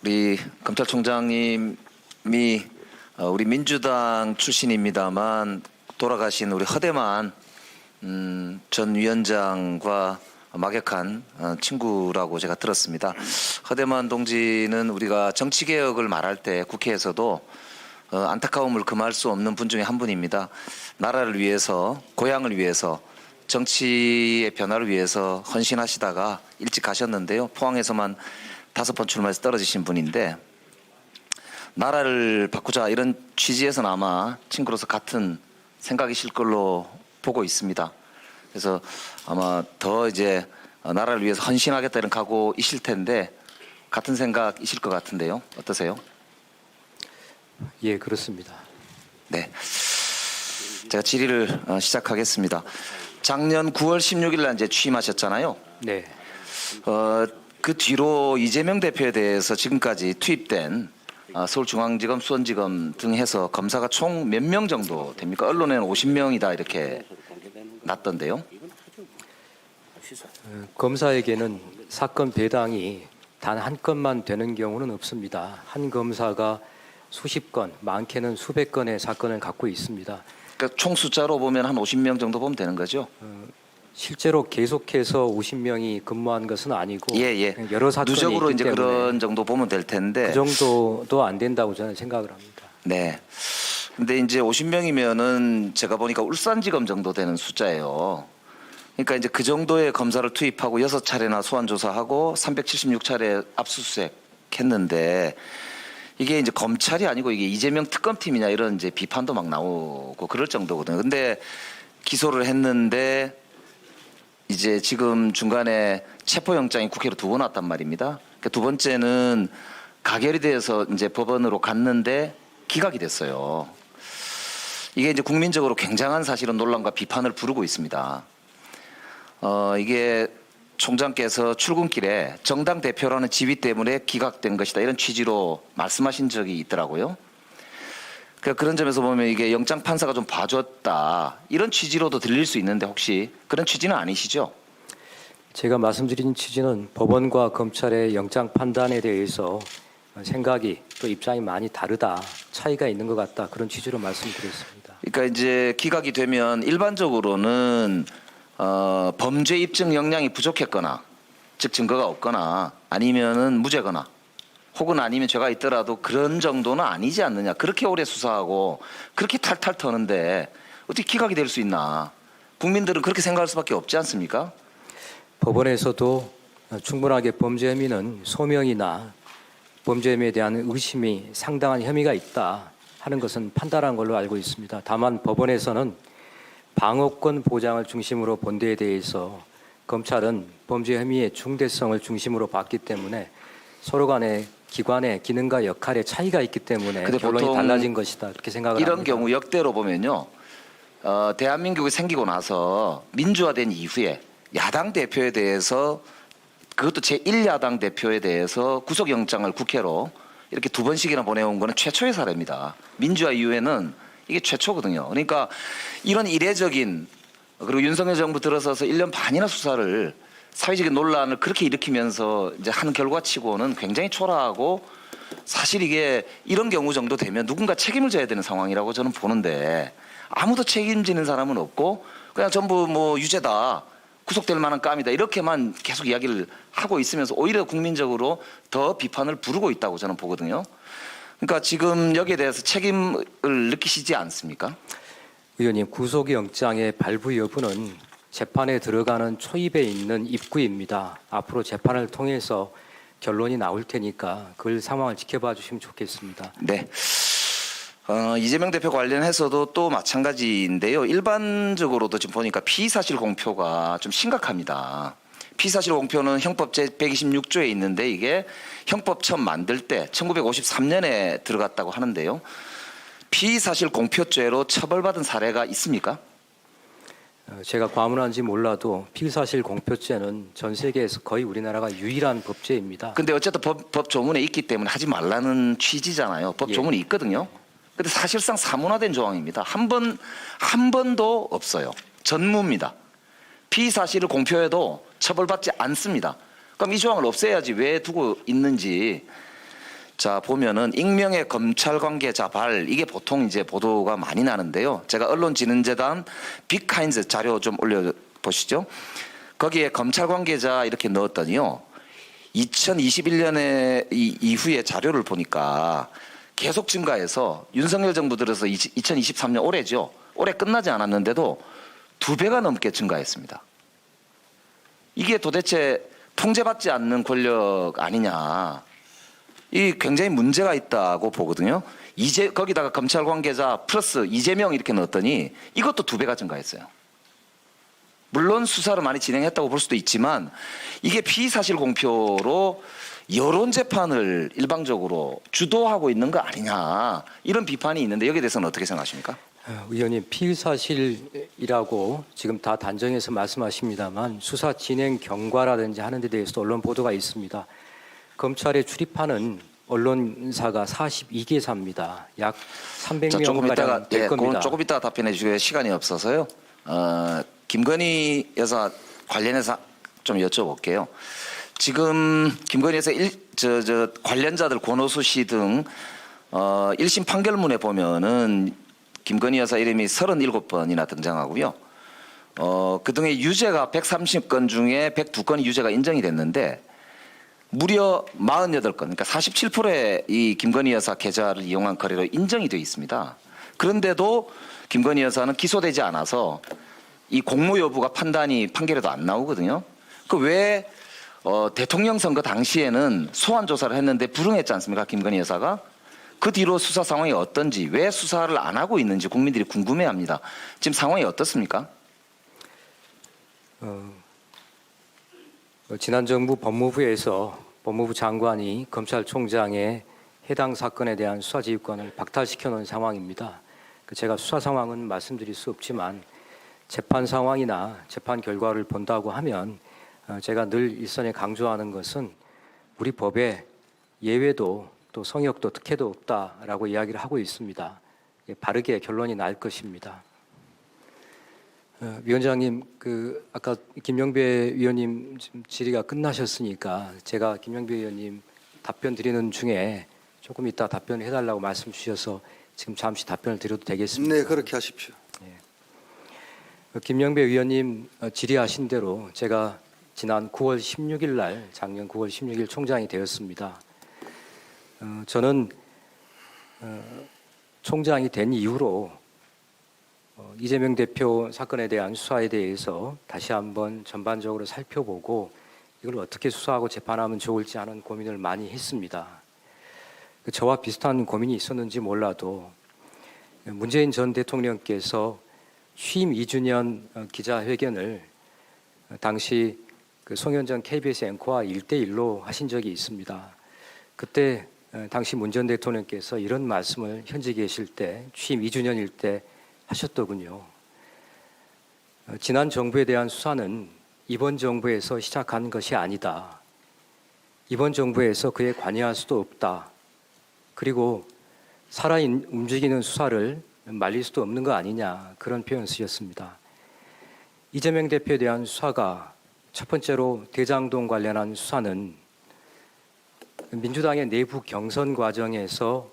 우리 검찰총장님이 우리 민주당 출신입니다만 돌아가신 우리 허대만 전 위원장과 막역한 친구라고 제가 들었습니다. 허대만 동지는 우리가 정치개혁을 말할 때 국회에서도 안타까움을 금할 수 없는 분 중에 한 분입니다. 나라를 위해서, 고향을 위해서, 정치의 변화를 위해서 헌신하시다가 일찍 가셨는데요. 포항에서만 5번 출마해서 떨어지신 분인데, 나라를 바꾸자 이런 취지에서는 아마 친구로서 같은 생각이실 걸로 보고 있습니다. 그래서 아마 더 이제 나라를 위해서 헌신하겠다 이런 각오이실 텐데 같은 생각이실 것 같은데요. 어떠세요? 예, 그렇습니다. 네, 제가 질의를 시작하겠습니다. 작년 9월 16일 날 이제 취임하셨잖아요. 네. 그 뒤로 이재명 대표에 대해서 지금까지 투입된 서울중앙지검, 수원지검 등 해서 검사가 총 몇 명 정도 됩니까? 언론에는 50명이다 이렇게 났던데요. 검사에게는 사건 배당이 단 한 건만 되는 경우는 없습니다. 한 검사가 수십 건, 많게는 수백 건의 사건을 갖고 있습니다. 그러니까 총 숫자로 보면 한 50명 정도 보면 되는 거죠? 실제로 계속해서 50명이 근무한 것은 아니고 예. 여러 사건이 누적으로 있기 이제 때문에 그런 정도 보면 될 텐데. 그 정도도 안 된다고 저는 생각을 합니다. 네. 근데 이제 50명이면은 제가 보니까 울산지검 정도 되는 숫자예요. 그러니까 이제 그 정도의 검사를 투입하고 6차례나 소환 조사하고 376차례 압수수색 했는데 이게 이제 검찰이 아니고 이게 이재명 특검팀이냐 이런 이제 비판도 막 나오고 그럴 정도거든요. 근데 기소를 했는데 이제 지금 중간에 체포영장이 국회로 2번 왔단 말입니다. 그러니까 두 번째는 가결이 돼서 이제 법원으로 갔는데 기각이 됐어요. 이게 이제 국민적으로 굉장한 사실은 논란과 비판을 부르고 있습니다. 이게 총장께서 출근길에 정당 대표라는 지위 때문에 기각된 것이다 이런 취지로 말씀하신 적이 있더라고요. 그런 점에서 보면 이게 영장 판사가 좀 봐줬다 이런 취지로도 들릴 수 있는데 혹시 그런 취지는 아니시죠? 제가 말씀드린 취지는 법원과 검찰의 영장 판단에 대해서 생각이 또 입장이 많이 다르다, 차이가 있는 것 같다 그런 취지로 말씀드렸습니다. 그러니까 이제 기각이 되면 일반적으로는 범죄 입증 역량이 부족했거나 즉 증거가 없거나 아니면은 무죄거나 혹은 아니면 죄가 있더라도 그런 정도는 아니지 않느냐. 그렇게 오래 수사하고 그렇게 탈탈 터는데 어떻게 기각이 될 수 있나. 국민들은 그렇게 생각할 수밖에 없지 않습니까? 법원에서도 충분하게 범죄 혐의는 소명이나 범죄 혐의에 대한 의심이 상당한 혐의가 있다 하는 것은 판단한 걸로 알고 있습니다. 다만 법원에서는 방어권 보장을 중심으로 본 데에 대해서 검찰은 범죄 혐의의 중대성을 중심으로 봤기 때문에 서로 간의 기관의 기능과 역할의 차이가 있기 때문에 결론이 달라진 것이다 그렇게 생각을 이런 합니다. 경우 역대로 보면요. 대한민국이 생기고 나서 민주화된 이후에 야당 대표에 대해서 그것도 제1야당 대표에 대해서 구속영장을 국회로 이렇게 2번씩이나 보내온 거는 최초의 사례입니다. 민주화 이후에는 이게 최초거든요. 그러니까 이런 이례적인 그리고 윤석열 정부 들어서서 1년 반이나 수사를 사회적인 논란을 그렇게 일으키면서 이제 하는 결과치고는 굉장히 초라하고 사실 이게 이런 경우 정도 되면 누군가 책임을 져야 되는 상황이라고 저는 보는데 아무도 책임지는 사람은 없고 그냥 전부 뭐 유죄다. 구속될 만한 감이다. 이렇게만 계속 이야기를 하고 있으면서 오히려 국민적으로 더 비판을 부르고 있다고 저는 보거든요. 그러니까 지금 여기에 대해서 책임을 느끼시지 않습니까? 의원님, 구속영장의 발부 여부는 재판에 들어가는 초입에 있는 입구입니다. 앞으로 재판을 통해서 결론이 나올 테니까 그 상황을 지켜봐 주시면 좋겠습니다. 네. 이재명 대표 관련해서도 또 마찬가지인데요. 일반적으로도 지금 보니까 피의사실 공표가 좀 심각합니다. 피의사실 공표는 형법 제126조에 있는데 이게 형법 처음 만들 때 1953년에 들어갔다고 하는데요. 피의사실 공표죄로 처벌받은 사례가 있습니까? 제가 과문한지 몰라도 피의사실 공표죄는 전 세계에서 거의 우리나라가 유일한 법죄입니다. 근데 어쨌든 법 조문에 있기 때문에 하지 말라는 취지잖아요. 법 조문이 있거든요. 근데 사실상 사문화된 조항입니다. 한 번도 없어요. 전무입니다. 피의사실을 공표해도 처벌받지 않습니다. 그럼 이 조항을 없애야지 왜 두고 있는지 자, 보면은 익명의 검찰 관계 자발, 이게 보통 이제 보도가 많이 나는데요. 제가 언론진흥재단 빅카인즈 자료 좀 올려 보시죠. 거기에 검찰 관계자 이렇게 넣었더니요. 2021년에 이후에 자료를 보니까 계속 증가해서 윤석열 정부 들어서 2023년 올해죠. 올해 끝나지 않았는데도 2배가 넘게 증가했습니다. 이게 도대체 통제받지 않는 권력 아니냐. 이 굉장히 문제가 있다고 보거든요. 거기다가 검찰 관계자 플러스 이재명 이렇게 넣었더니 이것도 2배가 증가했어요. 물론 수사를 많이 진행했다고 볼 수도 있지만 이게 피의사실 공표로 여론 재판을 일방적으로 주도하고 있는 거 아니냐, 이런 비판이 있는데 여기에 대해서는 어떻게 생각하십니까? 의원님, 피의사실이라고 지금 다 단정해서 말씀하십니다만 수사 진행 경과라든지 하는 데 대해서도 언론 보도가 있습니다. 검찰에 출입하는 언론사가 42개사입니다. 약 300명가량 될 겁니다. 그건 조금 이따가 답변해 주시고요. 시간이 없어서요. 김건희 여사 관련해서 좀 여쭤볼게요. 지금 김건희 여사 관련자들 권오수 씨 등 1심 판결문에 보면은 김건희 여사 이름이 37번이나 등장하고요. 그동안 유죄가 130건 중에 102건이 유죄가 인정이 됐는데 무려 48건, 그러니까 47%의 이 김건희 여사 계좌를 이용한 거래로 인정이 되어 있습니다. 그런데도 김건희 여사는 기소되지 않아서 이 공모 여부가 판결에도 안 나오거든요. 그 왜 대통령 선거 당시에는 소환 조사를 했는데 불응했지 않습니까? 김건희 여사가. 그 뒤로 수사 상황이 어떤지, 왜 수사를 안 하고 있는지 국민들이 궁금해합니다. 지금 상황이 어떻습니까? 지난 정부 법무부에서 법무부 장관이 검찰총장의 해당 사건에 대한 수사 지휘권을 박탈시켜 놓은 상황입니다. 제가 수사 상황은 말씀드릴 수 없지만 재판 상황이나 재판 결과를 본다고 하면 제가 늘 일선에 강조하는 것은 우리 법에 예외도 또 성역도 특혜도 없다라고 이야기를 하고 있습니다. 바르게 결론이 날 것입니다. 위원장님, 아까 김영배 위원님 질의가 끝나셨으니까 제가 김영배 위원님 답변 드리는 중에 조금 이따 답변을 해달라고 말씀 주셔서 지금 잠시 답변을 드려도 되겠습니까? 네, 그렇게 하십시오. 김영배 위원님 질의하신 대로 제가 지난 9월 16일 날 작년 9월 16일 총장이 되었습니다. 저는 총장이 된 이후로 이재명 대표 사건에 대한 수사에 대해서 다시 한번 전반적으로 살펴보고 이걸 어떻게 수사하고 재판하면 좋을지 하는 고민을 많이 했습니다. 저와 비슷한 고민이 있었는지 몰라도 문재인 전 대통령께서 취임 2주년 기자회견을 당시 송현정 KBS 앵커와 1대1로 하신 적이 있습니다. 그때 당시 문 전 대통령께서 이런 말씀을 현직 계실 때 취임 2주년일 때 하셨더군요. 지난 정부에 대한 수사는 이번 정부에서 시작한 것이 아니다. 이번 정부에서 그에 관여할 수도 없다. 그리고 살아 움직이는 수사를 말릴 수도 없는 거 아니냐, 그런 표현 쓰셨습니다. 이재명 대표에 대한 수사가 첫 번째로 대장동 관련한 수사는 민주당의 내부 경선 과정에서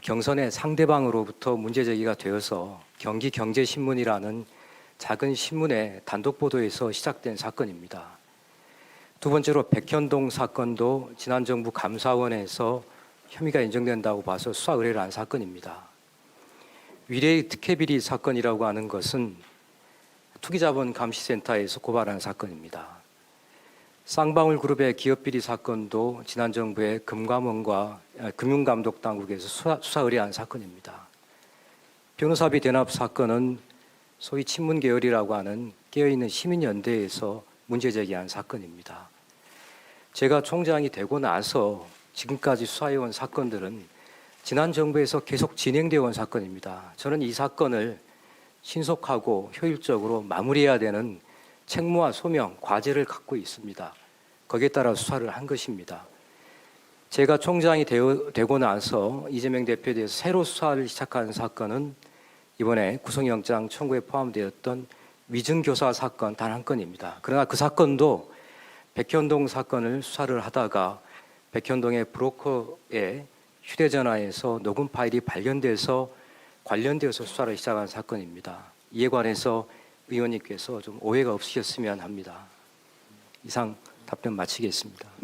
경선의 상대방으로부터 문제 제기가 되어서 경기경제신문이라는 작은 신문의 단독 보도에서 시작된 사건입니다. 두 번째로 백현동 사건도 지난 정부 감사원에서 혐의가 인정된다고 봐서 수사 의뢰를 한 사건입니다. 위례의 특혜비리 사건이라고 하는 것은 투기자본 감시센터에서 고발한 사건입니다. 쌍방울 그룹의 기업비리 사건도 지난 정부의 금융감독당국에서 수사 의뢰한 사건입니다. 변호사비 대납 사건은 소위 친문계열이라고 하는 깨어있는 시민연대에서 문제 제기한 사건입니다. 제가 총장이 되고 나서 지금까지 수사해온 사건들은 지난 정부에서 계속 진행되어 온 사건입니다. 저는 이 사건을 신속하고 효율적으로 마무리해야 되는 책무와 소명, 과제를 갖고 있습니다. 거기에 따라 수사를 한 것입니다. 제가 총장이 되고 나서 이재명 대표에 대해서 새로 수사를 시작한 사건은 이번에 구속영장 청구에 포함되었던 위증교사 사건 단 한 건입니다. 그러나 그 사건도 백현동 사건을 수사를 하다가 백현동의 브로커의 휴대전화에서 녹음 파일이 발견돼서 관련되어서 수사를 시작한 사건입니다. 이에 관해서 의원님께서 좀 오해가 없으셨으면 합니다. 이상 답변 마치겠습니다.